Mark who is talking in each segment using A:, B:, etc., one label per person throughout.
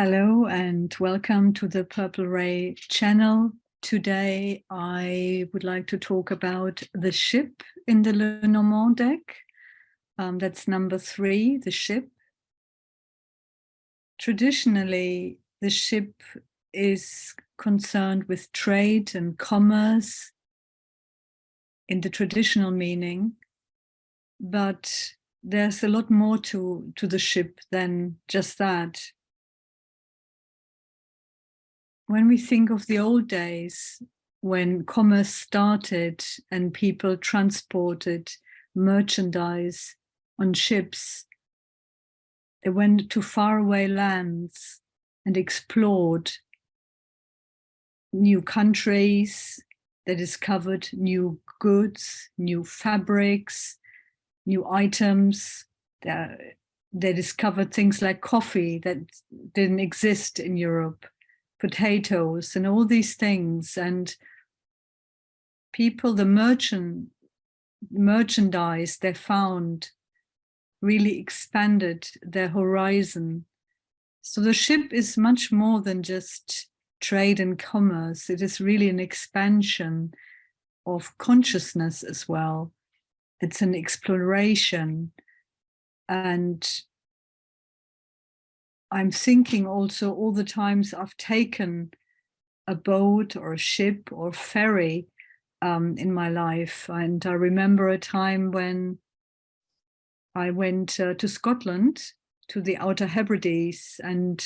A: Hello and welcome to the Purple Ray channel. Today I would like to talk about the ship in the Lenormand deck. That's number 3, the ship. Traditionally, the ship is concerned with trade and commerce in the traditional meaning, but there's a lot more to the ship than just that. When we think of the old days, when commerce started and people transported merchandise on ships, they went to faraway lands and explored new countries. They discovered new goods, new fabrics, new items. They discovered things like coffee that didn't exist in Europe, potatoes and all these things. And people, the merchandise they found really expanded their horizon. So the ship is much more than just trade and commerce. It is really an expansion of consciousness as well. It's an exploration. And I'm thinking also all the times I've taken a boat or a ship or ferry in my life. And I remember a time when I went to Scotland, to the Outer Hebrides, and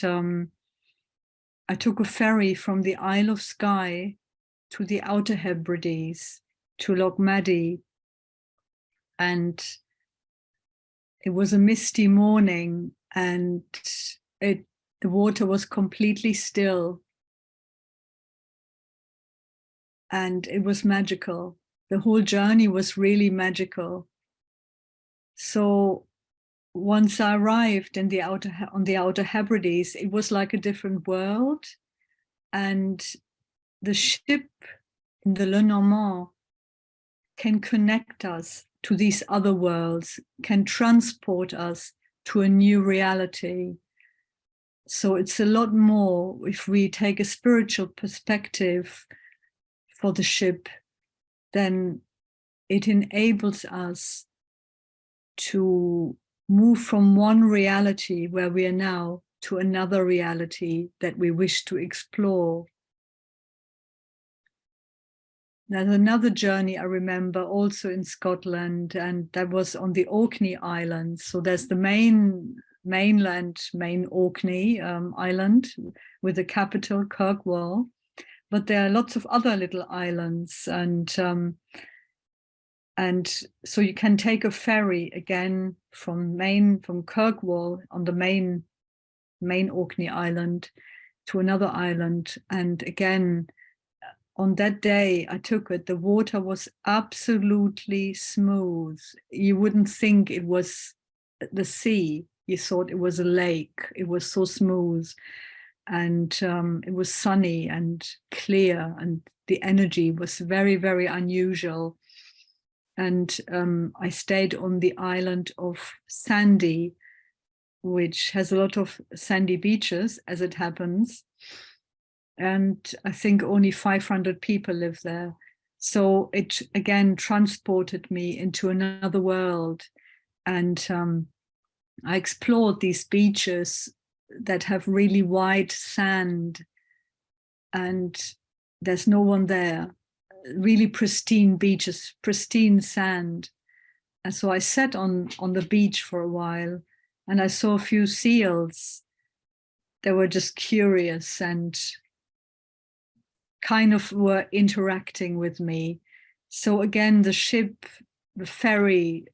A: I took a ferry from the Isle of Skye to the Outer Hebrides, to Loch Maddie. And it was a misty morning, and the water was completely still. And it was magical. The whole journey was really magical. So once I arrived in on the Outer Hebrides, it was like a different world. And the ship in the Lenormand can connect us to these other worlds, can transport us to a new reality. So it's a lot more, if we take a spiritual perspective for the ship, then it enables us to move from one reality where we are now to another reality that we wish to explore. There's another journey I remember also in Scotland, and that was on the Orkney Islands. So there's the main Orkney island with the capital Kirkwall, but there are lots of other little islands, and so you can take a ferry again from Kirkwall on the main Orkney Island to another island. And again, on that day I took it, the water was absolutely smooth. You wouldn't think it was the sea. You thought it was a lake. It was so smooth. And it was sunny and clear, and the energy was very, very unusual. And I stayed on the island of Sandy, which has a lot of sandy beaches, as it happens. And I think only 500 people live there. So it again transported me into another world. And I explored these beaches that have really white sand, and there's no one there. Really pristine beaches, pristine sand. And so I sat on the beach for a while, and I saw a few seals. They were just curious and kind of were interacting with me. So again, the ship, the ferry,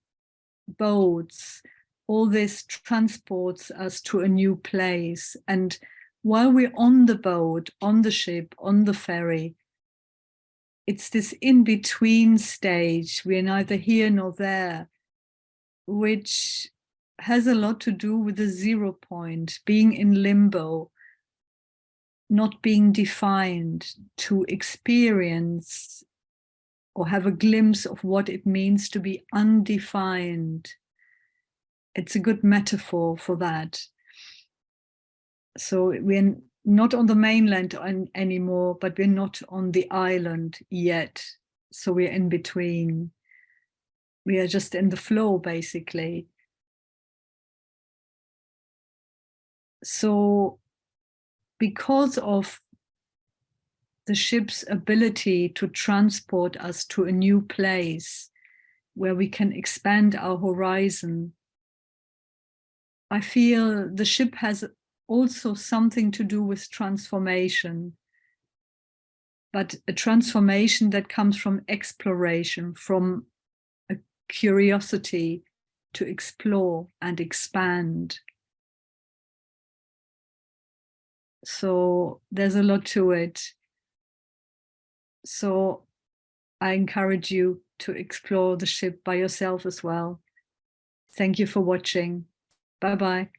A: boats, all this transports us to a new place. And while we're on the boat, on the ship, on the ferry, it's this in-between stage. We're neither here nor there, which has a lot to do with the 0 point, being in limbo, not being defined, to experience or have a glimpse of what it means to be undefined. It's a good metaphor for that. So we're not on the mainland anymore, but we're not on the island yet. So we're in between. We are just in the flow, basically. So because of the ship's ability to transport us to a new place where we can expand our horizon, I feel the ship has also something to do with transformation, but a transformation that comes from exploration, from a curiosity to explore and expand. So there's a lot to it. So I encourage you to explore the ship by yourself as well. Thank you for watching. Bye-bye.